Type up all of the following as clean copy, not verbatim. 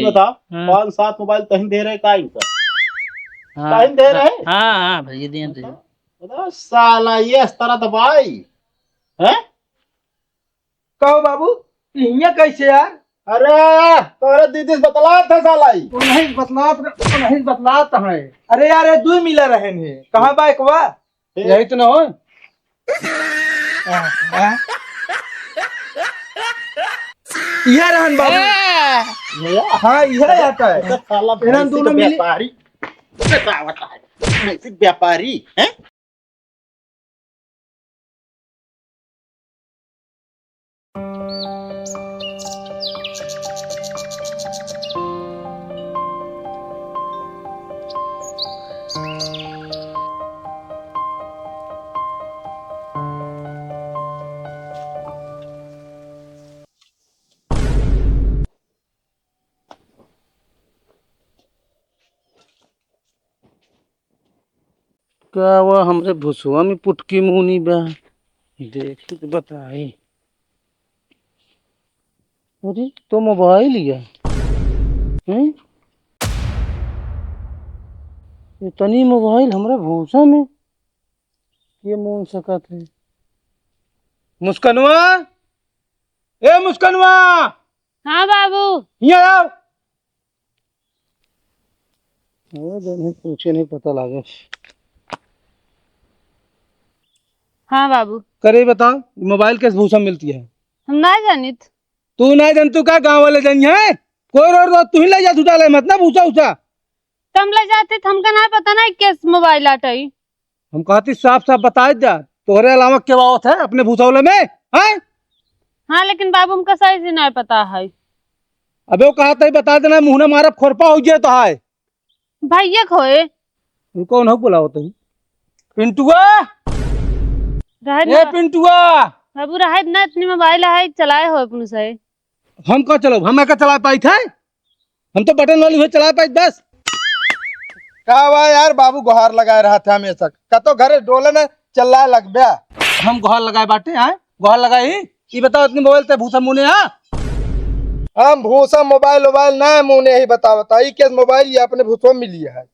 बता। हाँ 5-7 मोबाइल कहीं दे रहे का इनका हाँ कहीं दे रहे। हाँ हाँ भैया दिए थे। बता साला ये इस तरह दबाई है। कहो बाबू हियाँ कैसे यार? अरे तोरे दीदी से बतला था साला ही। नहीं बतलात है। अरे यार ये दू मिला रहे हैं कहाँ बाइक वा यही तो ना हो। यह रहन बाबू। हाँ यह आता है। साला इन्हन दोनों मिली व्यापारी बतावता है ऐसे व्यापारी है। क्या हुआ हमरे भुसुआ में पुटकी मुनी बा देख तो बताई। अरे तो मोबाइल लिया इतनी मोबाइल हमरा भूसा में ये मोन सकत है। मुस्कनवा ए मुस्कनवा हाँ बाबू। यहाँ आओ। पूछे नहीं पता लागे। हाँ बाबू। करे बता मोबाइल कैसे भूसा मिलती है? हम ना जानित। तू नहीं जन तू का गाँव वाले जन है कोई रोड तू ही ले जा छुटा ले मत ना भूसा उसा। तम ले जाते थे, हमका ना पता ना किस मोबाइल आटई। हम कहती साफ साफ बता जा तोहरे अलावा क्या बात है अपने भूसौले में है? हाँ लेकिन बाबू हमका सही से नहीं पता है। अबे वो कहा था बता देना मुंह ने मारा खोरपा हो जाए तो है। भैया खोए कौन हो बोला होता है? पिंटुआ रहे ए पिंटुआ बाबू रहे ना इतनी मोबाइल है चलाए हो अपन से। हम कहा चलो हम क्या चला पाई थे? हम तो बटन वाली हुए चला पाई बस। का हुआ यार बाबू गुहार लगा रहा था हमेशा कतो घरे डोले ने चल रहा लग गया। हम गुहार लगाए बाटे हैं गुहार लगाई ये बताओ इतनी मोबाइल ते भूसा मुने हाँ। हम भूसा मोबाइल वोबाइल ना मुने ही बतावता ई के मोबाइल ये अपने भूसो मिली है।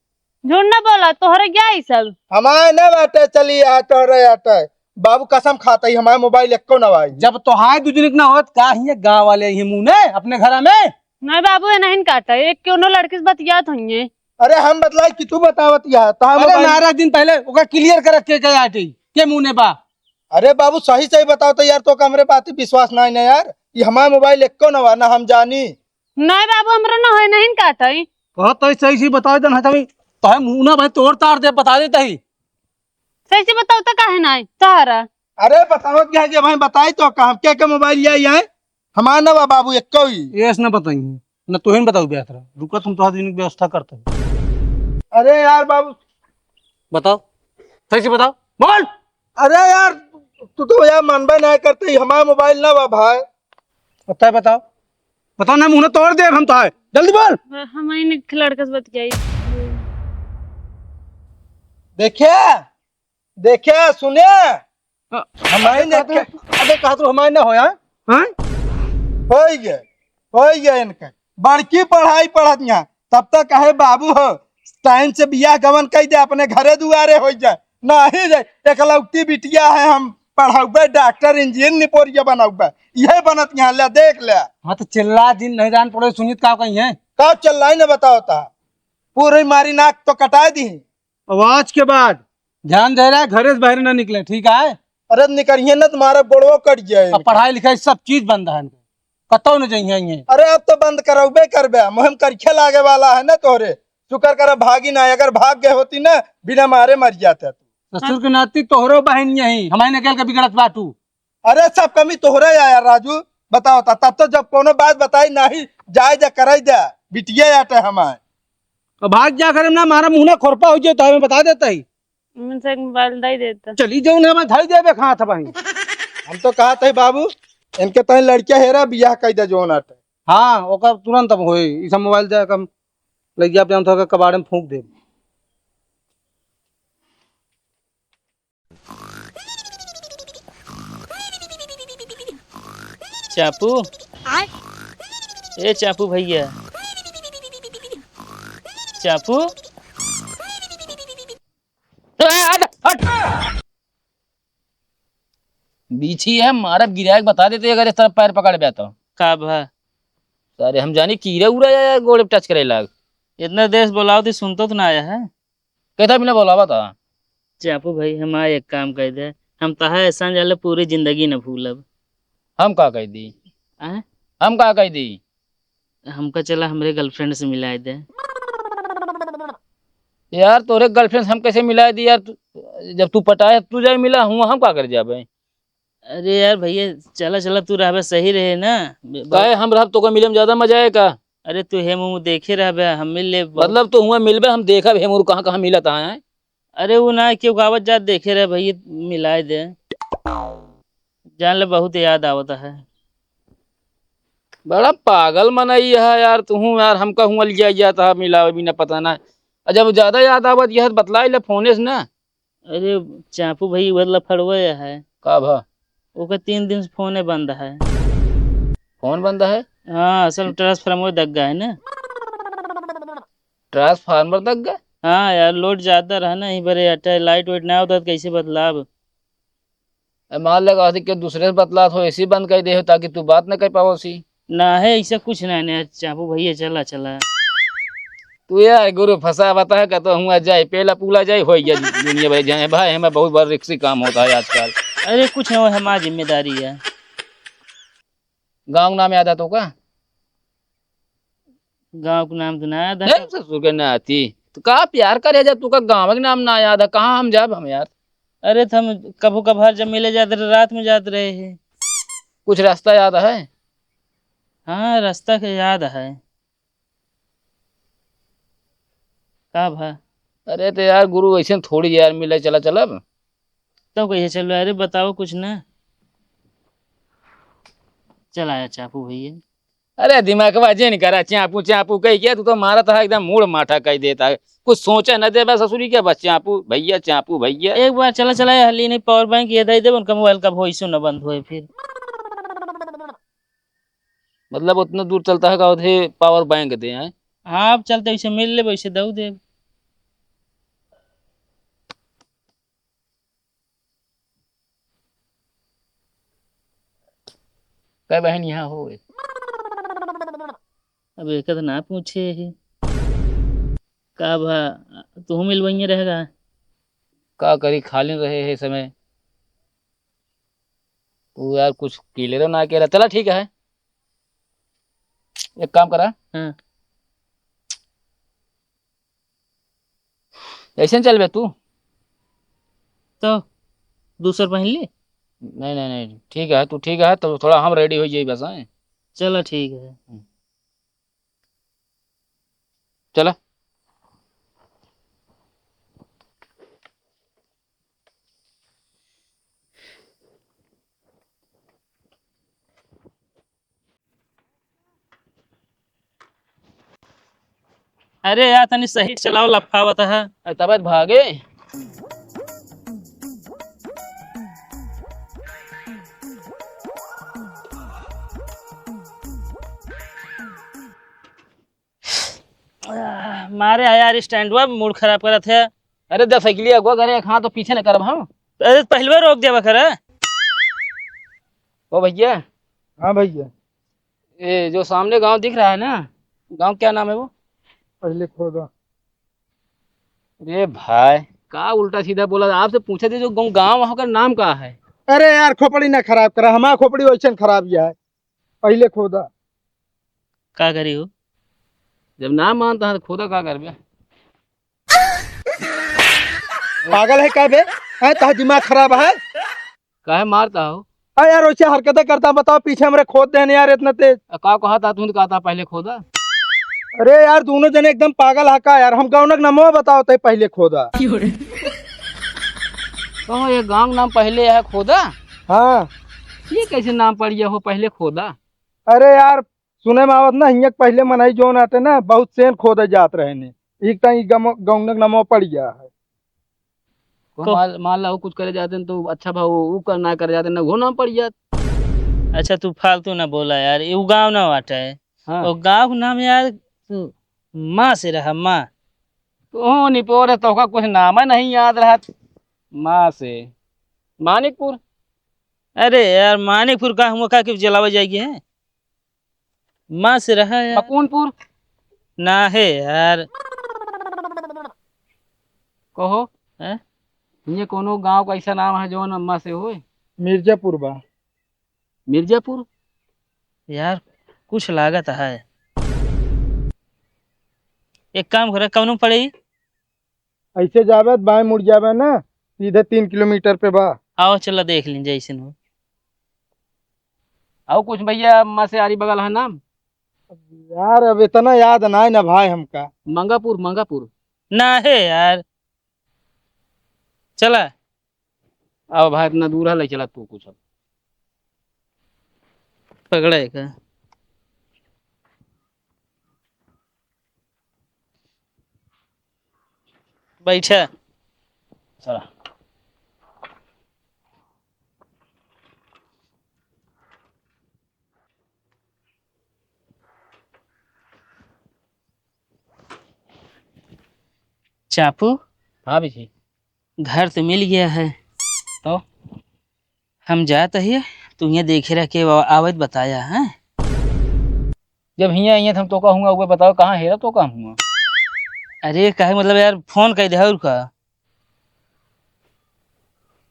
झूठ ना बोला तोहरे क्या ही सब। हमारे न बाटे चली आ तोहरे आटे बाबू कसम खाता ही हमारे मोबाइल एको न आई। जब तो हाय दुजनिक ना होत का ही गांव वाले ही मुने अपने घर में। नहीं बाबू ये नहीं काटा एक क्यों नो लड़के से बतियात होंगे। अरे हम बतलाई कि तू बतावत यह तो हम अरे नारा दिन पहले ओका क्लियर कर के गया आटी के मुने बा। अरे बाबू सही सही बताओ तो यार तो कमरे पाती विश्वास नहीं ना यार ये हमारे मोबाइल एको न ना हम जानी। नहीं बाबू हमरा ना है नहीं काटा। कहत तो सही से बताओ जन हटाई तो है मुंह ना भाई तोड़ तार दे बता देता ही। सही से बताओ तो काहे ना तारा। अरे बताओ क्या जब हम बताई तो कहा क्या मोबाइल ये है हमारा ना बा बाबू एको ही। ये न बताई न तो ही बताओ बेहतर रुको तुम तो दिन की व्यवस्था करते हो। अरे यार बाबू बताओ सही से बताओ बोल। अरे यार तू तो यार मनबे नहीं करते ही हमारा मोबाइल ना बा भाई। बताओ बताओ बताओ ना मुंह तोड़ दे हम तो है जल्दी बोल। हमारे लड़के से बतियाई। देखिए देखिए सुने हमारे ने अबे कहा तो हमारे ना हो यार हैं हो गए इनके बड़की पढ़ाई पढ़त यहाँ तब तक कहे बाबू हो टाइम से बियाह गवन कह दे अपने घरे दुआरे हो जाए नहीं जाए एक लौटी बिटिया है हम पढ़ाऊबे डॉक्टर इंजीनियर निपोरिया बनाऊबे यह बनत यहाँ ले देख ले। हाँ तो चिल्ला दिन नहीं जान पड़े सुनित का कहीं है कब चल रहा है बताओ था पूरी मारी नाक तो कटा दी। आवाज के बाद ध्यान दे रहा है घरे से बाहर ना निकले ठीक है। अरे निकलिए ना तुम्हारा गोड़ो कट जाए। अब पढ़ाई लिखाई सब चीज बंद है कतो न जाइए। अरे अब तो बंद करबे करबे मुहिम करखे लागे वाला है ना तोहरे शुक्र कर भागी ना अगर भाग गए होती ना बिना मारे मर जाते तू। ससुर के नाती तोहरो बहन यही हमारे निकल के बिगड़त बाटू। अरे सब कमी तोहरे यार राजू बताओ था तब तो जब कोनो बात बताई नहीं जाए जा करे जा बिटिया आटे हमारे भाग जा कर ना मारा मुंह ना खोरपा हो जाए तो हमें बता देता ही मुझसे एक मोबाइल दे देता। चली जाऊ ना मैं धाई देवे कहाँ था भाई। हम तो कहा था बाबू इनके तह लड़किया हेरा बियाह कह दे जो आटे। हाँ ओका तुरंत अब होए ई सब मोबाइल दे कम लग गया अपने हम कबाड़े में फूंक दे। चापू ए चापू भैया चापू बीछी है मारा गिराक बता देते अगर इस तरह पैर पकड़ गया तो। का भा अरे हम जानी कीड़े उड़ा यार गोड़े पे टच करे लाग। इतना देश बोलाओ थी सुनतो तो ना आया है। कहता भी ना बोला बता। चापू भाई हम आए एक काम कर दे, हम तहा ऐसा जाले पूरी जिंदगी न भूलब। हम का कह दी आए? हम का कह दी हमका चला हमरे गर्लफ्रेंड से मिला दे। यार तोरे गर्लफ्रेंड हम कैसे मिला दी यार जब तू पटाए तू जाए मिला हुआ हम का कर जाबे। अरे यार भैया चला चला तू रहबे सही रहे ना। काहे हम रह तो मिले में ज्यादा मजा आएगा। अरे तू हे मुँह देखे रहबे हम मिल ले। मतलब तो हुआ मिलबे हम देखा हे मुर कहाँ कहाँ मिला था है। अरे वो ना क्यों गावत जात देखे रहे भैया मिलाए दे। जान ले बहुत याद आवता है। बड़ा पागल मनई है यार तू यार हमका हुआ लिया जाता मिला भी ना पता ना। जब ज्यादा याद आवत यह बतला ले फोने से ना। अरे चापू भाई मतलब फड़वे है का भा ओका 3 दिन से फोने बंद है। फोन बंद है। हाँ असल ट्रांसफार्मर दग गया है ना। ट्रांसफार्मर दग गए। हाँ यार लोड ज्यादा रहा ना, बड़े अट्ठा लाइट वाइट ना होता तो कैसे बदलाव। मान लगा कि दूसरे से बतला हो ऐसी बंद कर दे हो ताकि तू बात न कर पाओ सी। ना है ऐसा कुछ ना चापू भैया चला चला। तू यार गुरु फंसा बता है तो हुआ जाए पहला पूला जाए हो गया दुनिया भाई जाए भाई हमें बहुत बड़ा रिक्सी काम होता है आजकल। अरे कुछ ना हो हमारी जिम्मेदारी है। गाँव नाम याद आता का गांव का नाम तो ना याद है। ससुर के ना आती तो कहा प्यार करे जा तू का गाँव के नाम ना याद है कहाँ हम जाब हम यार। अरे तो हम कभू कभार जब मिले जाते रहे रात में जाते रहे हैं। कुछ रास्ता याद है। हाँ रास्ता के याद है। का भा अरे तो यार गुरु ऐसे थोड़ी यार मिले चला चलब तो कैसे चलो। अरे बताओ कुछ ना। चल आया चापू भैया। अरे दिमाग बाजे नहीं करा चापू चापू कही क्या तू तो मारा था एकदम मूड माठा कह देता है कुछ सोचा न दे बस ससुरी क्या बस चापू भैया। एक बार चला चला हली नहीं पावर बैंक ये दे उनका मोबाइल का वॉइस न बंद हुए फिर। मतलब उतना दूर चलता है का पावर बैंक दे हैं। हाँ अब चलते वैसे मिल ले वैसे दऊ दे। कह बहन यहाँ हो अब एक तो ना पूछे है का भा तू मिलवइया रहेगा। का करी खाली रहे है समय तू यार कुछ क्लियर ना कह रहा। चला ठीक है एक काम करा। हाँ ऐसे चल बे तू तो दूसर पहन ले। नहीं ठीक है तू ठीक है तो थोड़ा हम रेडी हो जाइए बस हैं। चलो ठीक है। चला अरे यार तनी सही चलाओ लफावत है। तब भागे मारे यार स्टैंड हुआ मूड खराब करा थे। अरे 10 साइकिल अगुआ करे हाँ तो पीछे न करब हम। अरे पहले रोक दिया बखरा। ओ भैया। हाँ भैया ये जो सामने गांव दिख रहा है ना गांव क्या नाम है वो। पहले खोदा। अरे भाई का उल्टा सीधा बोला आपसे पूछे थे जो गांव वहां का नाम क्या है। अरे यार खोपड़ी ना खराब करा हमारा खोपड़ी वैसे खराब है पहले खोदा। का करी हो जब नाम मानता है तो खोदा का कर पागल है क्या बे ताहा दिमाग खराब है। काहे मारता हो। अरे यार वैसे हरकतें करता बताओ पीछे हमारे खोद देने यार इतना तेज। का कहा था तूने कहा था पहले खोदा। अरे यार दोनों जने एकदम पागल है का यार हम गाँव नमो बताओ तो पहले खोदा। कहो ये गांव नाम पहले है खोदा। हाँ ये कैसे नाम पड़ गया हो पहले खोदा। अरे यार सुने में आवत ना हिंग पहले मनाई जोन आते ना बहुत सेन खोदे जात रहे ने एक टाइम गाँव नमो पड़ गया है। मान ला कुछ करे जाते हैं तो अच्छा भाव वो करना करे जाते ना वो नाम पड़ जात। अच्छा तू फालतू ना बोला यार ये गाँव ना वाटा है। हाँ। और गाँव का नाम यार तू माँ से रहा माँ तो निपोर तो का कुछ नाम है नहीं याद रहा माँ से मानिकपुर। अरे यार मानिकपुर का हम का क्यों जलावा जाएगी है माँ से रहा यार मकूनपुर ना है यार कहो हैं? ये कोनो गांव का ऐसा नाम है जो अम्मा से होए। मिर्जापुर बा। मिर्जापुर यार कुछ लागत है। एक काम करे कौन पड़ेगी ऐसे जावे बाएं मुड़ जावे ना सीधे 3 किलोमीटर पे बा। आओ चलो देख लीजिए जैसे हो। और कुछ भैया अम्मा से आरी बगल है नाम यार अब इतना याद ना है ना भाई हमका। मंगापुर मंगापुर ना है यार चला अब भाई इतना दूर है ले चला तू कुछ अब पकड़े का बैठा चला। चापू हाँ भी घर तो मिल गया है तो हम जाते ही तू यहाँ देखे रह के आवत बताया है। जब हिया हिया हम तो कहूँगा वो बताओ कहाँ है तो कहूँगा। अरे कहे मतलब यार फोन कर दे और का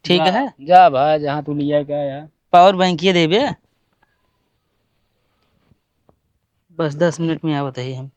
ठीक है जा भाई जहाँ तू लिया क्या यार पावर बैंक ये देबे बस 10 मिनट में आवत है हम।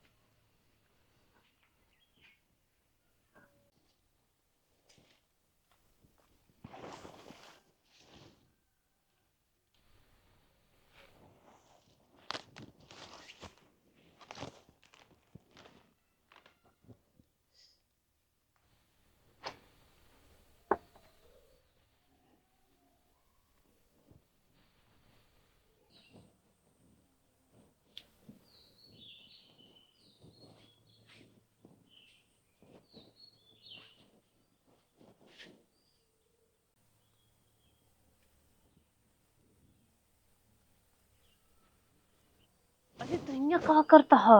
अरे दुनिया क्या करता है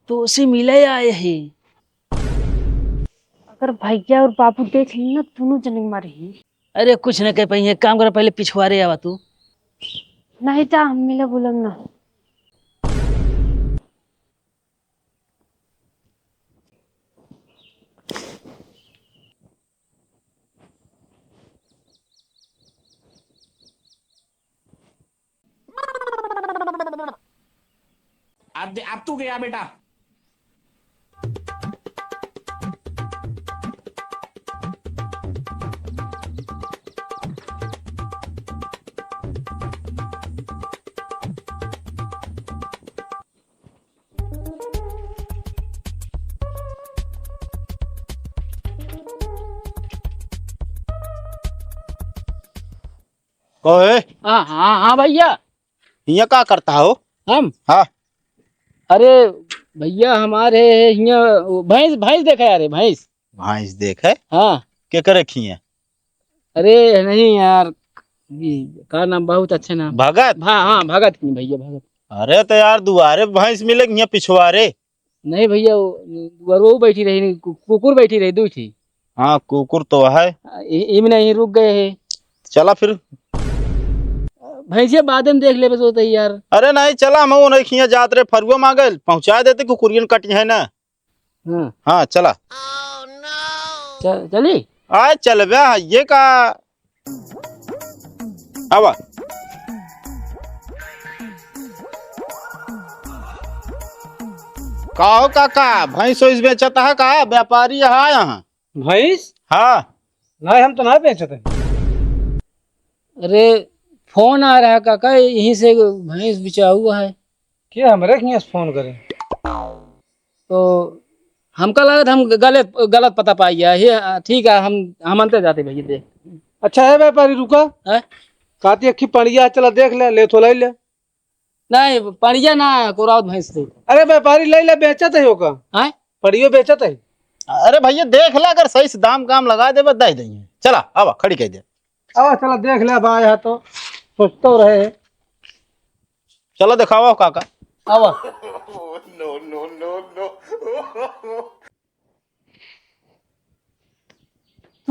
तो उसे मिले आए है। अगर भैया और बाबू देख ली ना दोनों जने मारी। अरे कुछ न कह पाई है काम कर पहले पिछवाड़े आवा तू नहीं जा हम मिले बोलम ना अब तू गया बेटा। कहे हाँ हाँ हाँ भैया यहाँ का करता हो? हम हाँ अरे भैया हमारे यहाँ भैंस भैंस देखा यार भैंस भैंस देख है हाँ के करे खिए अरे नहीं यार ये का नाम बहुत अच्छे नाम भगत। हाँ हाँ भगत की भैया भगत अरे तो यार दुआरे भैंस मिले यहाँ पिछवारे। नहीं भैया वो बैठी रही कुकुर बैठी रही दू थी हाँ कुकुर तो है। इम नहीं रुक गए है चला फिर भैंसिया बाद में देख ले बस होता ही यार। अरे नहीं चला हम वो नहीं खिया जात रे फरुआ मांगे पहुंचा देते कुकुरियन कट है ना। हाँ हाँ चला चली आए चल बे ये का अब काहो काका भैंस वैस बेचता है का व्यापारी है यहाँ? भैंस हाँ नहीं हम तो नहीं बेचते। अरे फोन आ रहा है काका यहीं से भैंस बिचा हुआ है क्या हमारे यहाँ से फोन करें? तो हमका लगा हम गलत गलत पता पाई गया ये ठीक है हम अंतर जाते भैया देख। अच्छा है व्यापारी रुका है काती अखी पड़िया चला देख ले तो ले ले। नहीं पड़िया ना कोरावत भैंस थे। अरे व्यापारी ले ले बेचत है होगा हैं पड़ियो बेचत है। अरे भैया देख ला अगर सही से दाम काम लगा दे दे देंगे। चला अब खड़ी कह दे अब चला देख ले भाई है तो सोचते रहे। चलो दिखाओ काका। अब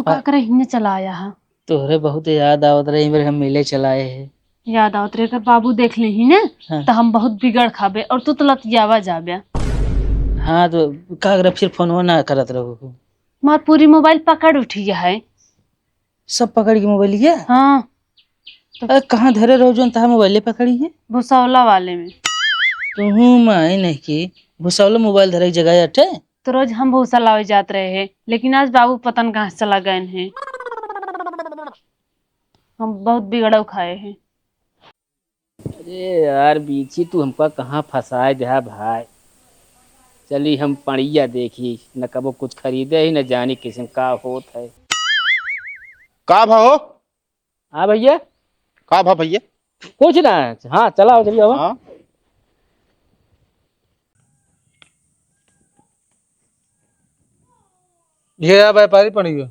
तू का करे हिने चला आया है। तोहरे बहुत याद आवत रही मेरे, हम मिले चलाए है। याद आवत रे का बाबू देख ले ही ने हाँ। तो हम बहुत बिगड़ खाबे और तू तो लतियावा जाबे। हाँ तो का अगर फिर फोन ना करत रहो। मार पूरी मोबाइल पकड़ उठी है। सब पकड़ के मोबाइल लिया। हाँ अरे कहाँ धरे रहो जो तहा मोबाइल पकड़ी है। भुसौला वाले में। तू माई नहीं की भूसौलो मोबाइल धरे की जगह अठे। तो रोज हम भूसा लावे जात रहे हैं, लेकिन आज बाबू पतन कहाँ से चला गए हैं। हम बहुत बिगड़व खाए हैं। अरे यार बीची तू हमका कहाँ फंसाए दे भाई। चली हम पड़िया देखी न कबो कुछ खरीदे ही न जानी किस्म का होत है। का भाव? हाँ भैया का भाव भैया? कुछ ना। हाँ चला चलिए अब। हाँ ये व्यापारी पड़ी गयो।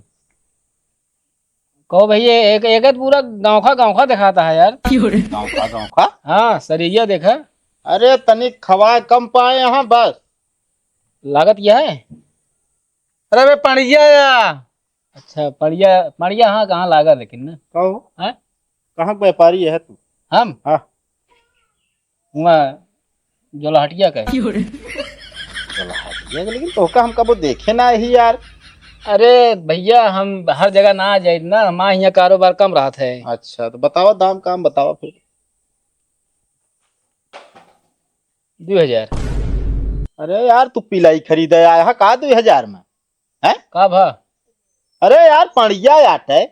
कहो भैया एक एक पूरा गाँव का दिखाता है यार। गाँव का। हाँ सरिया देखा। अरे तनिक खवाए कम पाए यहाँ बस। लागत यह है। अरे बे पड़िया या अच्छा पड़िया पड़िया हाँ कहाँ लागत लेकिन ना। कहो हैं? कहाँ का व्यापारी है तू? हम हाँ वहाँ जोलाहटिया का है। चला हटिया के, लेकिन तोहका हम कबो देखे ना ही यार। अरे भैया हम हर जगह ना आ जाए ना, हमारे यहाँ कारोबार कम रहा है। अच्छा तो बताओ दाम काम बताओ फिर। 2000। अरे यार तू पिलाई खरीदे आया है का 2000 में? है का भा? अरे यार पड़िया आट है,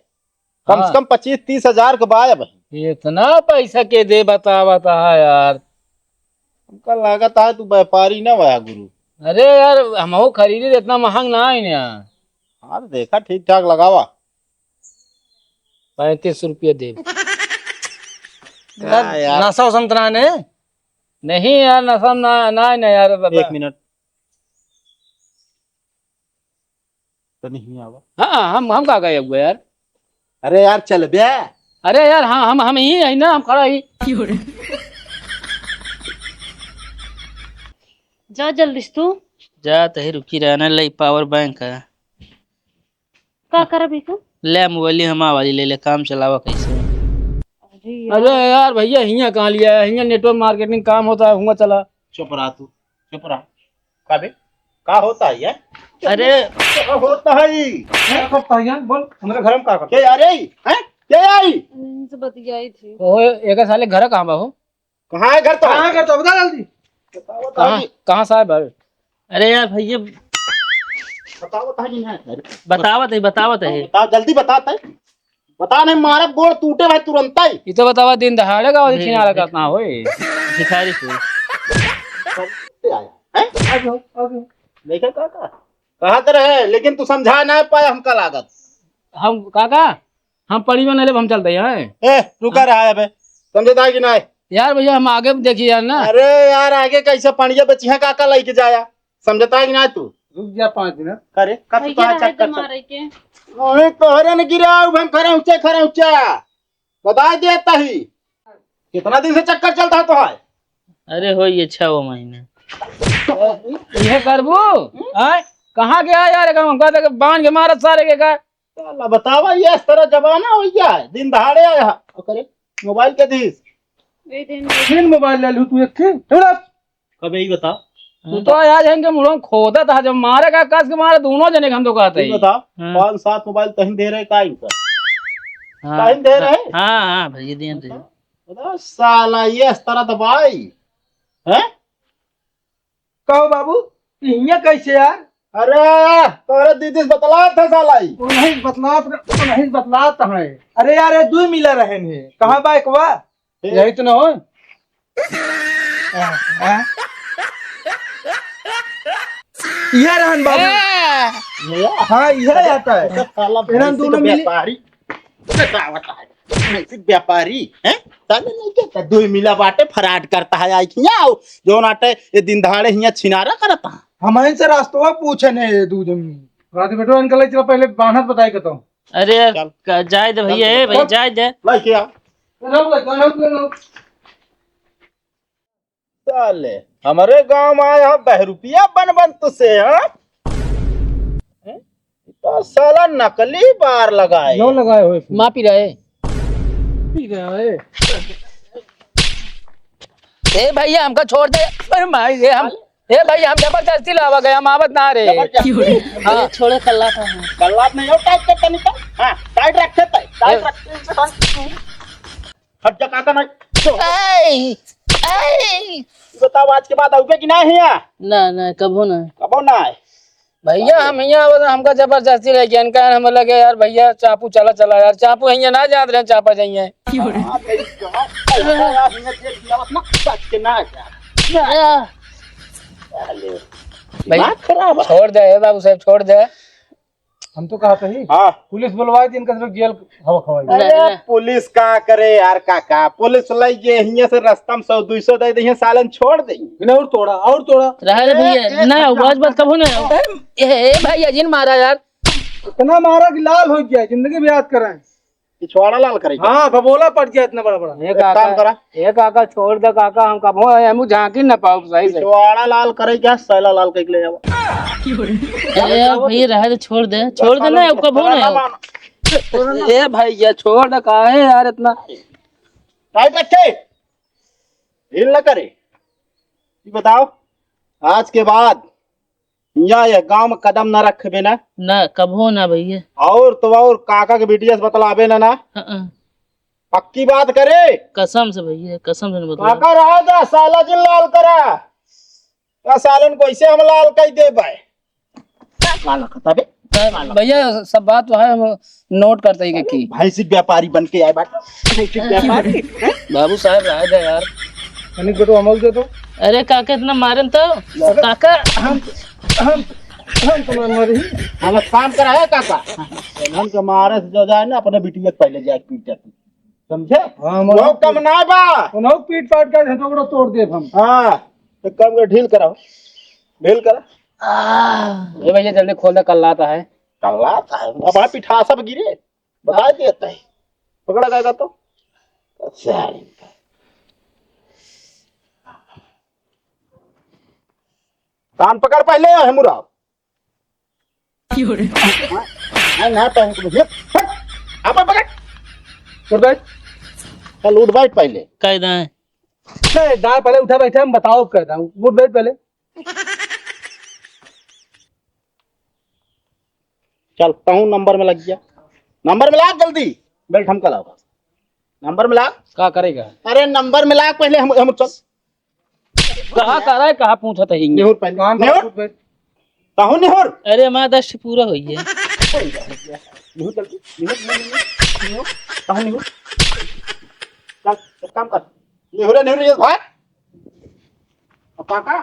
कम हाँ। से कम 25-30 हजार के बाय भाई। इतना पैसा के दे बता यार। हमका लागत है तू व्यापारी ना हुआ गुरु। अरे यार हम खरीदे तो इतना महंग ना है यार। हाँ तो देखा ठीक ठाक लगावा। 35 रुपये दे। यार नासा संतरा ने नहीं यार नशा ना यार। 1 मिनट तो नहीं आवा। हाँ हम का गए हुए यार। अरे यार चल बे। अरे यार हाँ हम ही है ना, हम खड़ा ही। जा जल्दी से तू। जा तही रुकी रहना ले पावर बैंक है। का कर भी तू? ले मोबाइल हमा वाली ले ले काम चलावा कैसे। अरे यार भैया हियाँ कहाँ लिया है, हियाँ नेटवर्क मार्केटिंग काम होता है, हुआ चला। चुप रहा तू, चुप रहा। का बे का होता है ये? अरे क्या होता है? क्या करता है यार? बोल हमारे घर में क्या करता क्या यार ये? हैं? क्या आई? इनसे बतियाई थी। ओ एक साले घर कहाँ बा हो? कहाँ है घर तो? है? क्या करता है? बता जल्दी। कहाँ साहब है? अरे यार भैया बताओ नहीं है। बतावत है। बता जल्दी बताता है। बता नहीं मारा गोड़ टूटे भाई तुरंत ही। ये तो बतावा दिन दहाड़े का और छिनारा करना हो। भिखारी से आया हैं? देखा कहा तर है, लेकिन तू समझा ना पाया हमका लागत। हम काका हम पड़ी में नहीं हम चलते हैं। ए रुका रहा है बे, समझता कि नहीं? यार भैया हम आगे देखिए यार ना। अरे यार आगे कैसे पणिया बेचिया काका लेके जाया, समझता है कि नहीं तू? रुक जा 5 दिन। करे कब भैया तो रहे चक्कर तो चल। मारे के। ओए कहरे न गिरा हम खरे ऊंचे बता देता ही। कितना दिन से चक्कर चलता है तो है? अरे हो ये 6 महीने। ये करबू आय कहाँ गया यार? हम कहते कि बांध के मारत सारे के का। अल्लाह बतावा ये इस तरह जमाना हो गया है, दिन दहाड़े आया करे मोबाइल के दिस। तीन मोबाइल ले लूं तू एक के थोड़ा। कब यही बता तू तो यार इनके मुड़ों खोदा था जब मारे का कस के मारे दोनों जने हम तो कहते यही हैं। बता हाँ। 5-7 मोबाइल कहीं दे रहे का इनका? हाँ कहीं दे रहे? हाँ भैया दिए बता साला ये इस तरह दबाई हैं? कहो बाबू ये कैसे यार? अरे तोरे दीदी से बतला था साला ही। वो नहीं बतलाता है। अरे यार ये 2 मिला रहे ने कहाँ बाइक वा? यही तो ना हो। यह रहन बाबू। हाँ यह आता है। साला इन्हन दोनों मिली- व्यापारी बतावता है ऐसे व्यापारी हैं? साले नहीं कहता 2 मिला बाटे फराड करता है। आई खिया जो नाटे ये दिन दहाड़े हिया छिनारा करता है। हमारे से रास्तवा पूछे ने दूध में। रात बेटो इनका ले चला पहले बाहर बताई के तो। अरे यार जाए दे भैया ए भैया जाए दे। लाई क्या साले हमारे गांव में आया बहरूपिया बन तुझसे हाँ? तो साला नकली बार लगाए। क्यों लगाए हुए माँ पी रहे पी रहे है? ए भैया हमको छोड़ दे। अरे माई रे हम ए भैया हम जबरदस्ती लावा गए, हम आवत ना रे। हाँ छोड़े कल्ला था कल्लात नहीं हो टाइट करता नहीं था। हाँ टाइट रखे टाइट रखे। हट जा काका नहीं बताओ आज के बाद आओगे कि नहीं यहाँ? ना कबो ना कबो ना है। भैया हम यहाँ आवत हमका जबरदस्ती लेके इनका हम लगे यार भैया चापू चला चला यार चापू यहाँ ना जात रहे चापा जाइए। हाँ, तेरी जवाब। यार, हिंगे देख लिया बस ना, सच के ना जा। भैया खराब है। छोड़ दे ए बाबू साहब छोड़ दे। हम तो कहते ही हाँ पुलिस बुलवाई थी इनका सिर्फ जेल हवा खवाई। अरे पुलिस का करे यार काका, पुलिस लाइए यहाँ से रास्ता में 100-200 दे दे सालन छोड़ दे। बिना और तोड़ा रहा रे भैया ना आवाज बात कबो ना ए भैया जिन मारा यार। इतना मारा कि लाल हो गया, जिंदगी भी याद कराएं। पिछवाड़ा लाल करेगा। हाँ भगोला पड़ गया इतना बड़ा बड़ा। एक काम करा। काका छोड़ दे काका हम कबो हम झांकी ना पाओ सही से। पिछवाड़ा लाल करे क्या सैला लाल कह ले जाओ। अरे भैया रहा तो छोड़ दे ना कबो ना ए भैया छोड़ दे काहे यार इतना। टाइट रखे हिल न करे। ये बताओ आज के बाद यह गांव में कदम न रखबे ना कबो ना भैया। और तो और काका के बेटिया से बतलाबे ना पक्की बात करे। कसम से भैया कसम से नहीं बता। काका रहा जा साला जिन लाल करा का सालन को ऐसे हम लाल कह दे भाई। काला खताबे भैया सब बात तो है हम नोट करते ही की भैंसी व्यापारी बन के आए बात व्यापारी। बाबू साहब रह दे यार। अनिक बेटो अमल दे दो। अरे काका इतना मारन तो काका हम तुम्हें मरी। हम काम करा है काका। हम के मारे से जो जाए ना अपने बिटिया के पहले जाके पीट जाती समझे। हाँ वो कम ना बा उन्होंने पीट पाट कर झटोकड़ा तोड़ दिए हम। हाँ तो कम कर ढील कराओ ढील करा। ए भैया जल्दी खोल दे कल आता है। कल्ला था अब आप पिठा सब गिरे बता देता है पकड़ा जाएगा तो सारी कान पकड़ पहले है मुरा। ना तो आप पकड़ उठ बैठ चल उठ बैठ पहले। कायदा है नहीं दाल पहले उठा बैठे हम बताओ कहता हूँ उठ बैठ पहले। चल कहूँ नंबर में लग गया। नंबर मिला जल्दी बेल्ट हम कलाओ नंबर मिला। क्या करेगा? अरे नंबर मिला पहले हम चल कहा कर रहा है कहा पूछा था हिंगे। निहुर पहले निहुर कहूँ निहुर। अरे हमारा 10 पूरा हो गया। निहुर जल्दी निहुर कहूँ निहुर चल एक काम कर निहुर निहुर ये भाई काका